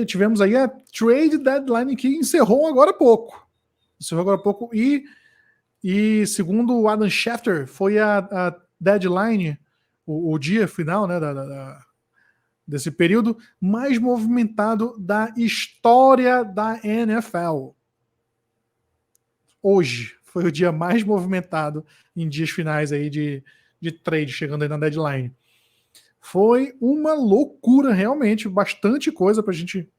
tivemos aí a trade deadline que encerrou agora há pouco. E segundo o Adam Schefter, foi a deadline, o dia final, né, desse período mais movimentado da história da NFL. Hoje foi o dia mais movimentado em dias finais aí de trade, chegando aí na deadline. Foi uma loucura, realmente, bastante coisa pra gente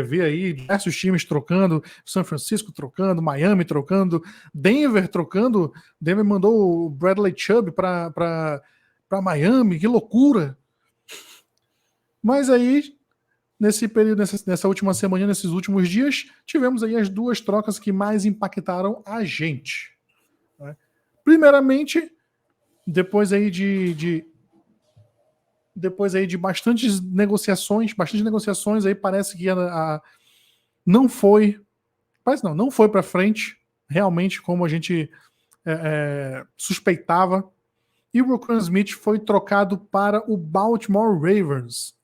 ver aí, diversos times trocando, São Francisco trocando, Miami trocando, Denver trocando. Denver mandou o Bradley Chubb para Miami, que loucura. Mas aí, nesse período, nessa última semana, nesses últimos dias, tivemos aí as duas trocas que mais impactaram a gente, né? Primeiramente, depois aí de bastantes negociações aí, parece que não foi para frente, realmente, como a gente suspeitava. E o Roquan Smith foi trocado para o Baltimore Ravens.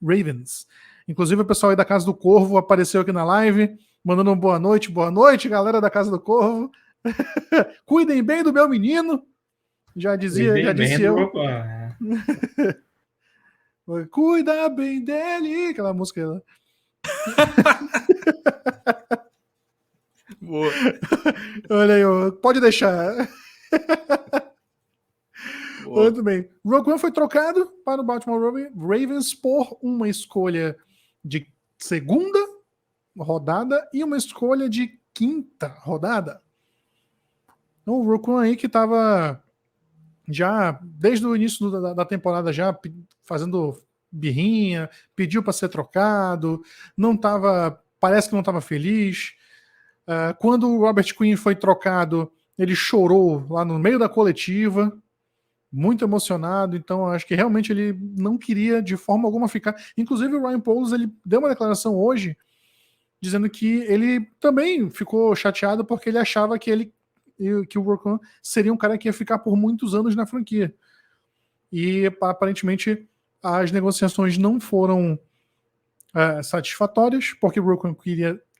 Inclusive, o pessoal aí da Casa do Corvo apareceu aqui na live, mandando uma boa noite. Boa noite, galera da Casa do Corvo. Cuidem bem do meu menino. Já disse eu. Cuida bem dele. Aquela música lá. Boa. Olha aí, pode deixar. Boa. Muito bem. Roquan foi trocado para o Baltimore Ravens por uma escolha de segunda rodada e uma escolha de quinta rodada. Então, o Roquan aí que estava já desde o início da temporada já fazendo birrinha, pediu para ser trocado, parece que não estava feliz. Quando o Robert Quinn foi trocado, ele chorou lá no meio da coletiva, muito emocionado. Então acho que realmente ele não queria de forma alguma ficar. Inclusive o Ryan Poles, ele deu uma declaração hoje dizendo que ele também ficou chateado porque ele achava que o Roquan seria um cara que ia ficar por muitos anos na franquia. E aparentemente as negociações não foram satisfatórias, porque o Roquan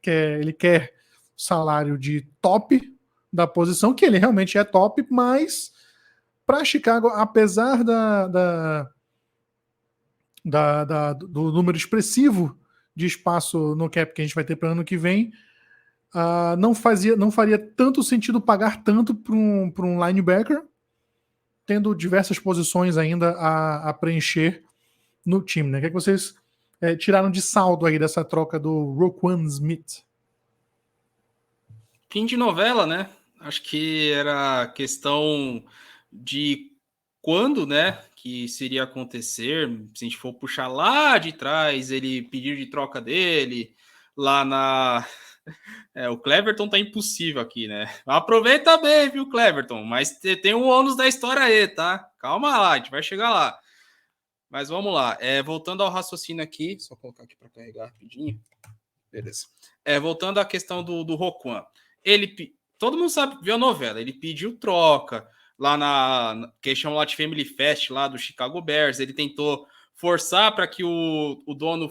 quer salário de top da posição, que ele realmente é top, mas para Chicago, apesar do número expressivo de espaço no cap que a gente vai ter para o ano que vem, não faria tanto sentido pagar tanto para um linebacker, tendo diversas posições ainda a preencher no time, né? O que vocês tiraram de saldo aí dessa troca do Roquan Smith? Fim de novela, né? Acho que era questão de quando, né, que isso iria acontecer. Se a gente for puxar lá de trás, ele pedir de troca dele, lá na... o Cleverton tá impossível aqui, né? Aproveita bem, viu, Cleverton? Mas tem um ônus da história aí, tá? Calma lá, a gente vai chegar lá. Mas vamos lá. Voltando ao raciocínio aqui, só colocar aqui para carregar rapidinho. Beleza. Voltando à questão do Roquan. Todo mundo sabe, viu a novela, ele pediu troca lá que eles chamam lá de Family Fest, lá do Chicago Bears. Ele tentou forçar para que o dono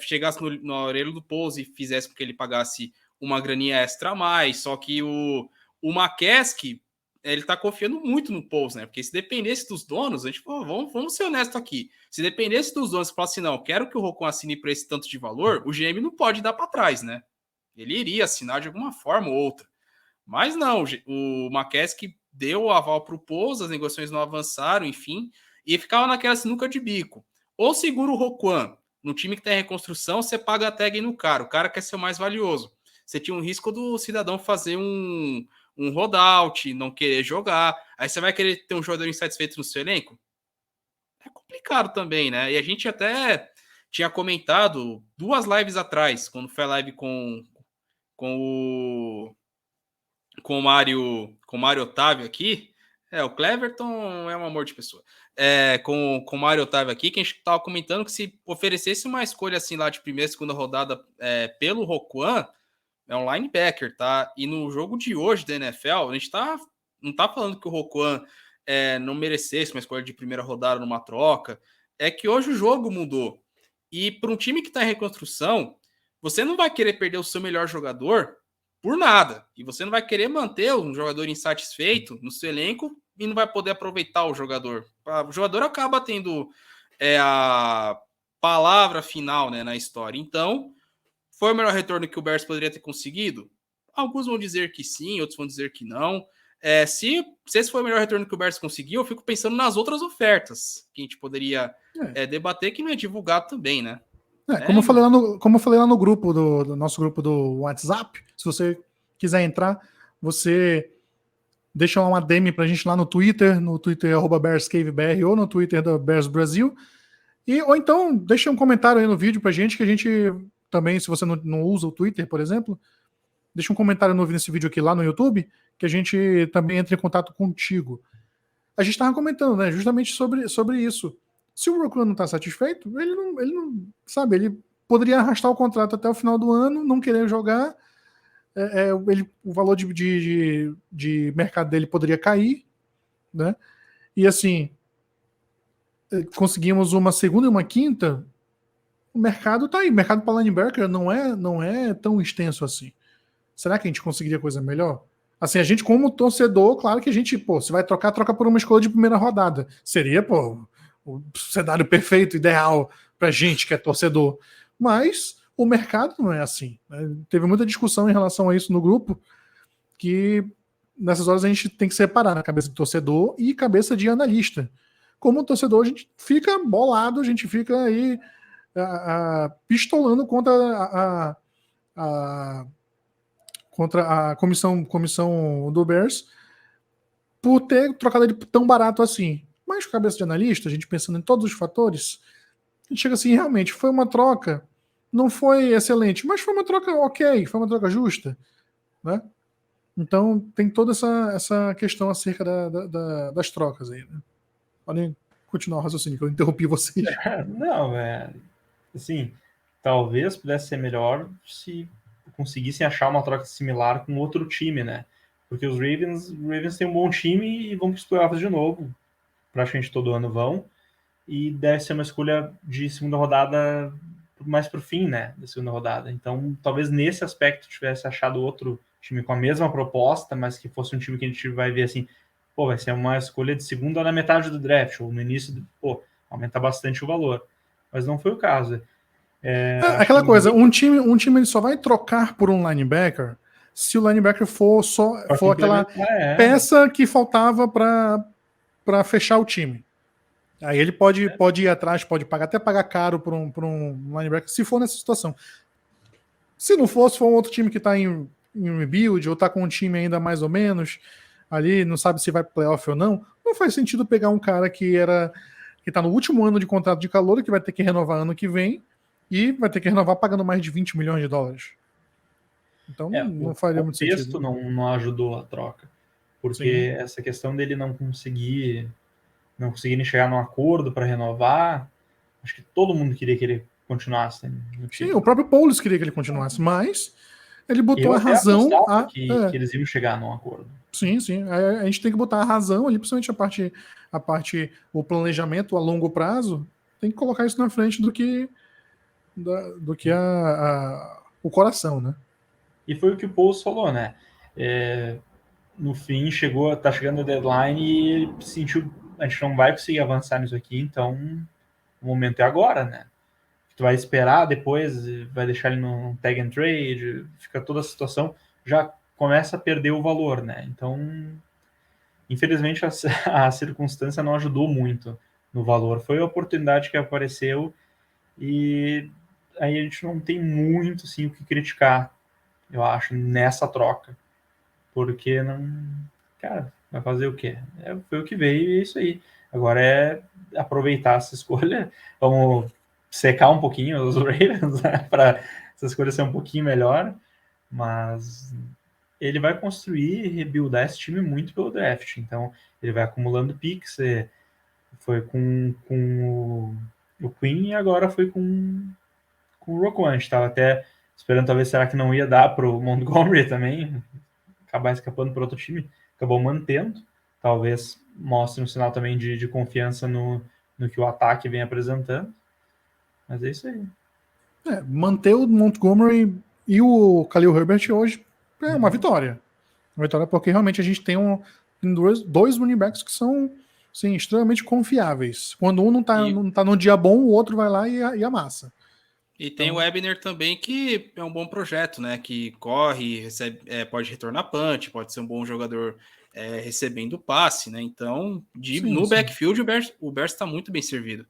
chegasse na orelha do Poles e fizesse com que ele pagasse uma graninha extra a mais. Só que o McCaskey, ele tá confiando muito no Poles, né? Porque se dependesse dos donos, a gente vamos ser honestos aqui. Se dependesse dos donos, falar assim, não, quero que o Roquan assine por esse tanto de valor, o GM não pode dar para trás, né? Ele iria assinar de alguma forma ou outra. Mas não, o McCaskey deu o aval para o Poles, as negociações não avançaram, enfim, e ficava naquela sinuca de bico. Ou segura o Roquan, no time que está em reconstrução, você paga a tag no cara, o cara quer ser o mais valioso. Você tinha um risco do cidadão fazer um holdout, não querer jogar, aí você vai querer ter um jogador insatisfeito no seu elenco? É complicado também, né? E a gente até tinha comentado 2 lives atrás, quando foi a live com o Mário Otávio aqui. O Cleverton é um amor de pessoa. Com o Mário Otávio aqui, que a gente estava comentando que se oferecesse uma escolha assim lá de primeira, segunda rodada pelo Roquan, é um linebacker, tá? E no jogo de hoje da NFL, a gente não tá falando que o Roquan não merecesse uma escolha de primeira rodada numa troca. É que hoje o jogo mudou. E para um time que está em reconstrução, você não vai querer perder o seu melhor jogador por nada. E você não vai querer manter um jogador insatisfeito no seu elenco e não vai poder aproveitar o jogador. O jogador acaba tendo a palavra final, né, na história. Então, foi o melhor retorno que o Bears poderia ter conseguido? Alguns vão dizer que sim, outros vão dizer que não. Se esse foi o melhor retorno que o Bears conseguiu, eu fico pensando nas outras ofertas que a gente poderia debater, que não é divulgado também, né? Como eu falei lá no grupo do nosso grupo do WhatsApp, se você quiser entrar, você deixa uma DM pra gente lá no Twitter @BearsCaveBR ou no Twitter da Bears Brasil. Ou então, deixa um comentário aí no vídeo pra gente, que a gente também, se você não usa o Twitter, por exemplo, deixa um comentário nesse vídeo aqui lá no YouTube, que a gente também entra em contato contigo. A gente estava comentando, né, justamente sobre isso. Se o Roquan não está satisfeito, ele não, sabe, ele poderia arrastar o contrato até o final do ano, não querer jogar, o valor de mercado dele poderia cair, né? E assim, conseguimos uma segunda e uma quinta, o mercado tá aí. O mercado para linebacker não é tão extenso assim. Será que a gente conseguiria coisa melhor? Assim, a gente, como torcedor, claro que a gente, pô, se vai trocar, troca por uma escolha de primeira rodada. Seria, pô, o cenário perfeito, ideal pra gente que é torcedor. Mas o mercado não é assim, né? Teve muita discussão em relação a isso no grupo, que nessas horas a gente tem que separar na cabeça de torcedor e cabeça de analista. Como torcedor, a gente fica bolado, a gente fica aí pistolando contra a comissão do Bears por ter trocado ele tão barato assim. Mas cabeça de analista, a gente pensando em todos os fatores, a gente chega assim, realmente, foi uma troca, não foi excelente, mas foi uma troca ok, foi uma troca justa, né? Então tem toda essa questão acerca das trocas aí, né? Podem continuar o raciocínio, que eu interrompi vocês. Não, assim, talvez pudesse ser melhor se conseguissem achar uma troca similar com outro time, né? Porque os Ravens têm um bom time e vão para os playoffs de novo. Praticamente todo ano vão. E deve ser uma escolha de segunda rodada mais pro fim, né? Da segunda rodada. Então, talvez nesse aspecto tivesse achado outro time com a mesma proposta, mas que fosse um time que a gente vai ver assim, pô, vai ser uma escolha de segunda na metade do draft, ou no início, pô, aumenta bastante o valor. Mas não foi o caso. Aquela coisa, um time ele só vai trocar por um linebacker se o linebacker for aquela peça que faltava para fechar o time. Aí ele pode ir atrás, pode até pagar caro por um linebacker, se for nessa situação. Se não for, se for um outro time que está em rebuild, ou está com um time ainda mais ou menos, ali, não sabe se vai pro playoff ou não faz sentido pegar um cara que está no último ano de contrato de calor, que vai ter que renovar ano que vem, e vai ter que renovar pagando mais de 20 milhões de dólares. Então não faria muito sentido. O texto não ajudou a troca, porque sim, essa questão dele não conseguir chegar num acordo para renovar, acho que todo mundo queria que ele continuasse no time. Sim, o próprio Poulos queria que ele continuasse, mas ele botou a razão que eles iam chegar num acordo. Sim. A gente tem que botar a razão ali, principalmente o planejamento a longo prazo, tem que colocar isso na frente do que o coração, né? E foi o que o Poulos falou, né? No fim, tá chegando a deadline e ele sentiu, a gente não vai conseguir avançar nisso aqui, então o momento é agora, né? Tu vai esperar depois, vai deixar ele no tag and trade, fica toda a situação, já começa a perder o valor, né? Então, infelizmente, a circunstância não ajudou muito no valor. Foi a oportunidade que apareceu e aí a gente não tem muito, sim, o que criticar, eu acho, nessa troca. Porque não... Cara, vai fazer o quê? Foi o que veio e é isso aí. Agora é aproveitar essa escolha. Vamos secar um pouquinho os Ravens, né, para essa escolha ser um pouquinho melhor. Mas ele vai construir e rebuildar esse time muito pelo draft. Então, ele vai acumulando picks. Foi com o Queen e agora foi com o Roquan. A gente estava até esperando, talvez, será que não ia dar para o Montgomery também? Acabar escapando para outro time. Acabou mantendo. Talvez mostre um sinal também de confiança no que o ataque vem apresentando. Mas é isso aí. Manter o Montgomery e o Khalil Herbert hoje é uma vitória. Uma vitória porque realmente a gente tem dois running backs que são sim, extremamente confiáveis. Quando um não tá no dia bom, o outro vai lá e amassa. E tem o Ebner também, que é um bom projeto, né? Que corre, recebe, pode retornar punch, pode ser um bom jogador recebendo passe, né? Então, no backfield, o Bears está muito bem servido.